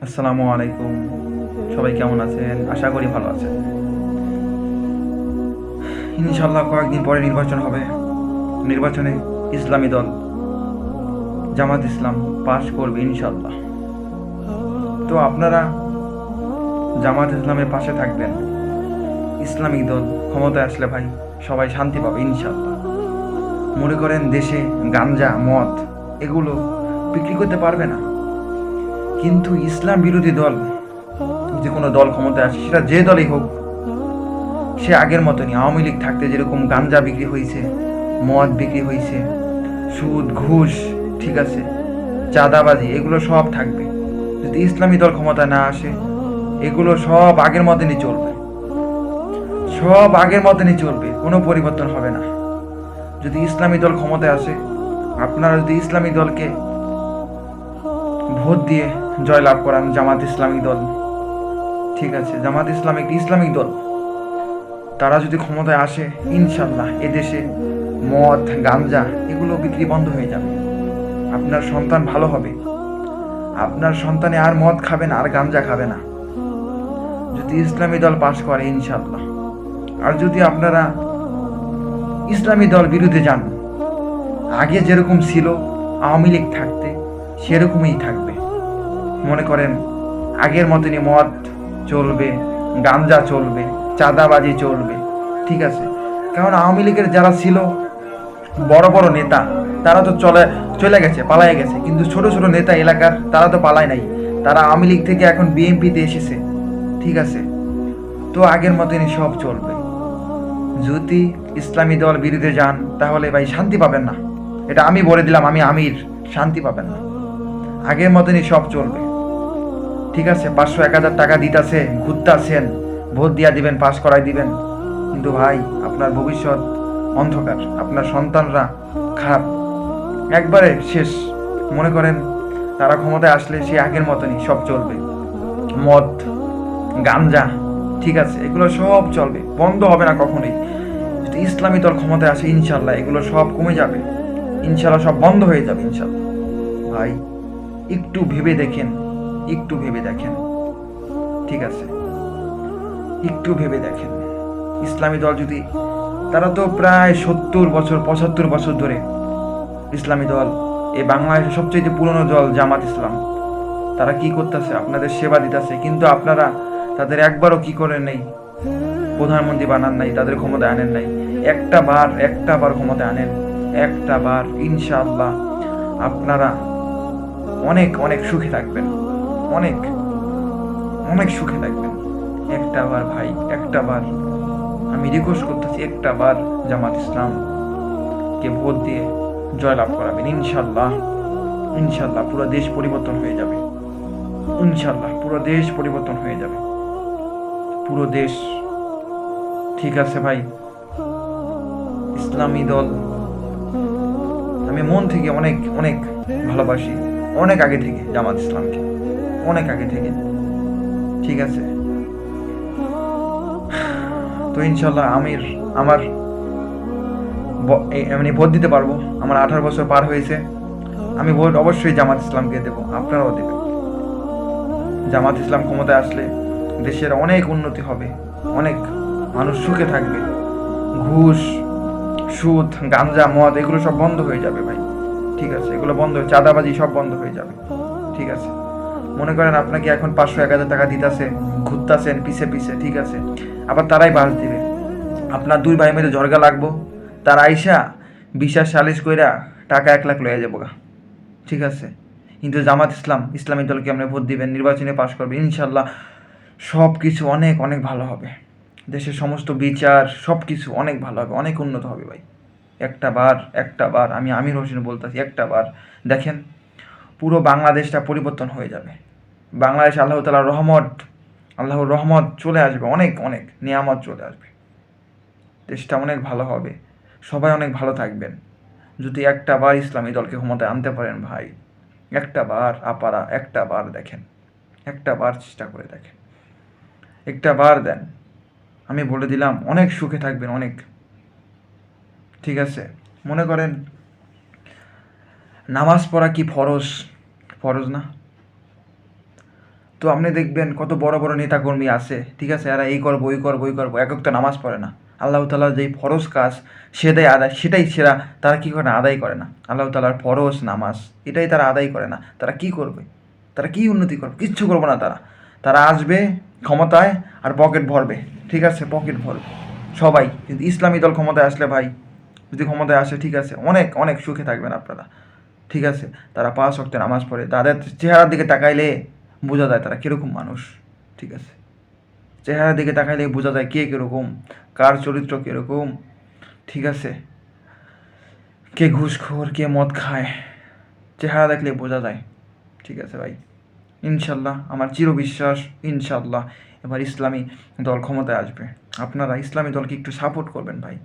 আসসালামু আলাইকুম। সবাই কেমন আছেন? আশা করি ভালো আছেন। ইনশাল্লাহ কয়েকদিন পরে নির্বাচন হবে। নির্বাচনে ইসলামী দল জামাত ইসলাম পাশ করবে ইনশাল্লাহ। তো আপনারা জামাত ইসলামের পাশে থাকবেন। ইসলামিক দল ক্ষমতায় আসলে ভাই সবাই শান্তি পাবে ইনশাল্লাহ। মনে করেন দেশে গাঞ্জা মদ এগুলো বিক্রি করতে পারবে না, কিন্তু ইসলাম বিরোধী দল যে কোনো দল ক্ষমতায় আসে, সেটা যে দলই হোক, সে আগের মতনই আওয়ামী লীগ থাকতে যেরকম গাঞ্জা বিক্রি হয়েছে, মদ বিক্রি হয়েছে, সুদ ঘুষ, ঠিক আছে, চাঁদাবাজি, এগুলো সব থাকবে। যদি ইসলামী দল ক্ষমতা না আসে, এগুলো সব আগের মতনই চলবে, সব আগের মতনই চলবে, কোনো পরিবর্তন হবে না। যদি ইসলামী দল ক্ষমতায় আসে, আপনারা যদি ইসলামী দলকে ভোট দিয়ে জয়লাভ করান, জামাত ইসলামী দল, ঠিক আছে, জামাত ইসলাম একটি ইসলামিক দল, তারা যদি ক্ষমতায় আসে, ইনশাল্লাহ এদেশে মদ গাঞ্জা এগুলো বিক্রি বন্ধ হয়ে যাবে। আপনার সন্তান ভালো হবে, আপনার সন্তানে আর মদ খাবে না, আর গাঞ্জা খাবে না, যদি ইসলামী দল পাশ করে ইনশাল্লাহ। আর যদি আপনারা ইসলামী দল বিরুদ্ধে যান, আগে যেরকম ছিল আওয়ামী লীগ থাকতে, সেরকমই থাকবে। মনে করেন আগের মতনই মদ চলবে, গাঞ্জা চলবে, চাঁদাবাজি চলবে, ঠিক আছে। কারণ আওয়ামী লীগের যারা ছিল বড় বড় নেতা, তারা তো চলে গেছে, পালায় গেছে, কিন্তু ছোট ছোট নেতা এলাকার তারা তো পালায় নাই, তারা আওয়ামী লীগ থেকে এখন বিএনপিতে এসেছে, ঠিক আছে। তো আগের মতনই সব চলবে। যদি ইসলামী দল বিরুদ্ধে যান, তাহলে ভাই শান্তি পাবেন না, এটা আমি বলে দিলাম, আমি আমির, শান্তি পাবেন না। আগের মতনই সব চলবে, ঠিক আছে। 500-1000 টাকা দিতেছে, ঘুরতেছেন, ভোট দিয়া দিবেন, পাস করাই দিবেন, কিন্তু ভাই আপনার ভবিষ্যৎ অন্ধকার, আপনার সন্তানরা খারাপ, একবারে শেষ। মনে করেন তারা ক্ষমতায় আসলে সে আগের মতনই সব চলবে, মদ গাঞ্জা, ঠিক আছে, এগুলো সব চলবে, বন্ধ হবে না কখনোই। যদি ইসলামী দল ক্ষমতায় আসে, ইনশাল্লাহ এগুলো সব কমে যাবে, ইনশাল্লাহ সব বন্ধ হয়ে যাবে ইনশাল্লাহ। ভাই একটু ভেবে দেখেন, একটু ভেবে দেখেন, ঠিক আছে, একটু ভেবে দেখেন। ইসলামী দল যদি, তারা তো প্রায় 70 বছর 75 বছর ধরে ইসলামী দল, এই বাংলাদেশের সবচেয়ে পুরনো দল জামাত ইসলাম, তারা কি করতেছে? আপনাদের সেবা দিতেছে, কিন্তু আপনারা তাদের একবারও কি করেন নাই, প্রধানমন্ত্রী বানান নাই, তাদের ক্ষমতায় আনেন নাই। একটা বার ক্ষমতায় আনেন, একটা বার, ইনশাআল্লাহ আপনারা অনেক অনেক সুখে থাকবেন, অনেক অনেক সুখে থাকবেন। একটা বার ভাই, একটা বার আমি রিকোয়েস্ট করতেছি, একটা বার জামাত ইসলামকে ভোট দিয়ে জয়লাভ করাবেন ইনশাল্লাহ। ইনশাল্লাহ পুরো দেশ পরিবর্তন হয়ে যাবে, ইনশাল্লাহ পুরো দেশ পরিবর্তন হয়ে যাবে, পুরো দেশ, ঠিক আছে ভাই। ইসলামী দল আমি মন থেকে অনেক অনেক ভালোবাসি, অনেক আগে থেকে জামাত ইসলামকে, অনেক আগে থেকে, ঠিক আছে। তো ইনশাল্লাহ আমার মানে ভোট দিতে পারবো, আমার 18 বছর পার হয়েছে, আমি ভোট অবশ্যই জামাত ইসলামকে দেবো, আপনারাও দেবেন। জামাত ইসলাম ক্ষমতায় আসলে দেশের অনেক উন্নতি হবে, অনেক মানুষ সুখে থাকবে, ঘুষ সুদ গাঞ্জা মদ এগুলো সব বন্ধ হয়ে যাবে ভাই, ঠিক আছে, এগুলো বন্ধ হয়ে, চাঁদাবাজি সব বন্ধ হয়ে যাবে, ঠিক আছে। মনে করেন আপনাকে এখন 500-1000 টাকা দিতেছে, ঘুরতেছেন পিছে পিছে, ঠিক আছে, আবার তারাই বাস দিবে, আপনার দুই ভাই মেয়েদের ঝরগা লাগবো, তারা আইসা বিশ্বাস সালিশ কইরা টাকা 1 লাখ লয়ে যাবো গা, ঠিক আছে। কিন্তু জামাত ইসলাম, ইসলামী দলকে আপনি ভোট দিবেন, নির্বাচনে পাশ করবেন, ইনশাল্লাহ সব কিছু অনেক অনেক ভালো হবে, দেশের সমস্ত বিচার সব কিছু অনেক ভালো হবে, অনেক উন্নত হবে ভাই। একটা বার আমি আমির হোসেন বলতেছি, একটা বার দেখেন পুরো বাংলাদেশটা পরিবর্তন হয়ে যাবে। বাংলাদেশ আল্লাহ তাআলার রহমত, আল্লাহর রহমত চলে আসবে, অনেক অনেক নিয়ামত চলে আসবে, দেশটা অনেক ভালো হবে, সবাই অনেক ভালো থাকবেন। যদি একটা বার ইসলামী দলকে ক্ষমতায় আনতে পারেন ভাই, একটা বার আপারা, একটা বার দেখেন, একটা বার চেষ্টা করে দেখেন, একটা বার দেন, আমি বলে দিলাম অনেক সুখে থাকবেন, অনেক, ঠিক আছে। মনে করেন নামাজ পড়া কি ফরজ? ফরজ না? তো আপনি দেখবেন কত বড় বড় নেতাকর্মী আছে, ঠিক আছে, এরা এই করবো ওই করবো ওই করবো, এক একটা নামাজ পড়ে না। আল্লাহ তালার যেই ফরজ কাজ সেটাই সেরা তারা কী করে না, আদায় করে না। আল্লাহ তালার ফরজ নামাজ এটাই তারা আদায় করে না। তারা কি করবে? তারা কি উন্নতি করবে? কিচ্ছু করবে না তারা। তারা আসবে ক্ষমতায় আর পকেট ভরবে, ঠিক আছে, পকেট ভরবে সবাই। কিন্তু ইসলামী দল ক্ষমতায় আসলে ভাই, যদি ক্ষমতায় আসে, ঠিক আছে, অনেক অনেক সুখে থাকবেন আপনারা, ঠিক আছে। তারা 5 ওয়াক্ত নামাজ পড়ে, তাদের চেহারার দিকে তাকাইলে বোঝা যায় তারা কীরকম মানুষ, ঠিক আছে। চেহারার দিকে তাকাইলে বোঝা যায় কে কীরকম, কার চরিত্র কীরকম, ঠিক আছে। কে ঘুষখোর, কে মদ খায়, চেহারা দেখলে বোঝা যায়, ঠিক আছে ভাই। ইনশাল্লাহ আমার চিরবিশ্বাস, ইনশাল্লাহ এবার ইসলামী দল ক্ষমতায় আসবে। আপনারা ইসলামী দলকে একটু সাপোর্ট করবেন ভাই।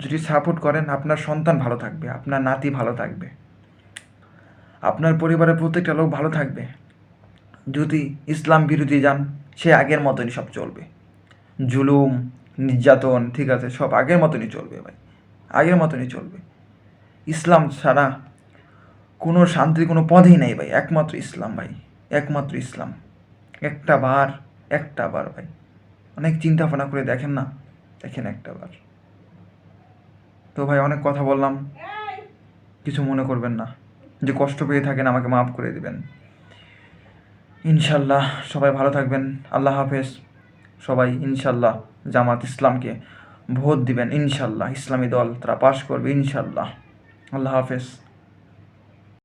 যদি সাপোর্ট করেন, আপনার সন্তান ভালো থাকবে, আপনার নাতি ভালো থাকবে, আপনার পরিবারের প্রত্যেকটা লোক ভালো থাকবে। যদি ইসলাম বিরোধী যান, সে আগের মতনই সব চলবে। জুলুম, নির্যাতন, ঠিক আছে, সব আগের মতনই চলবে ভাই, আগের মতনই চলবে। ইসলাম ছাড়া কোনো শান্তির কোনো পথই নেই ভাই, একমাত্র ইসলাম ভাই, একমাত্র ইসলাম। একটা বার ভাই, অনেক চিন্তা ভাবনা করে দেখেন না, দেখেন একটা বার। তো ভাই অনেক কথা বললাম, কিছু মনে করবেন না। যে কষ্ট পেয়ে থাকেন আমাকে মাফ করে দিবেন। ইনশাল্লাহ সবাই ভালো থাকবেন। আল্লাহ হাফেজ। সবাই ইনশাল্লাহ জামাত ইসলামকে ভোট দিবেন, ইনশাল্লাহ ইসলামী দল তারা পাশ করবে, ইনশাল্লাহ। আল্লাহ হাফেজ।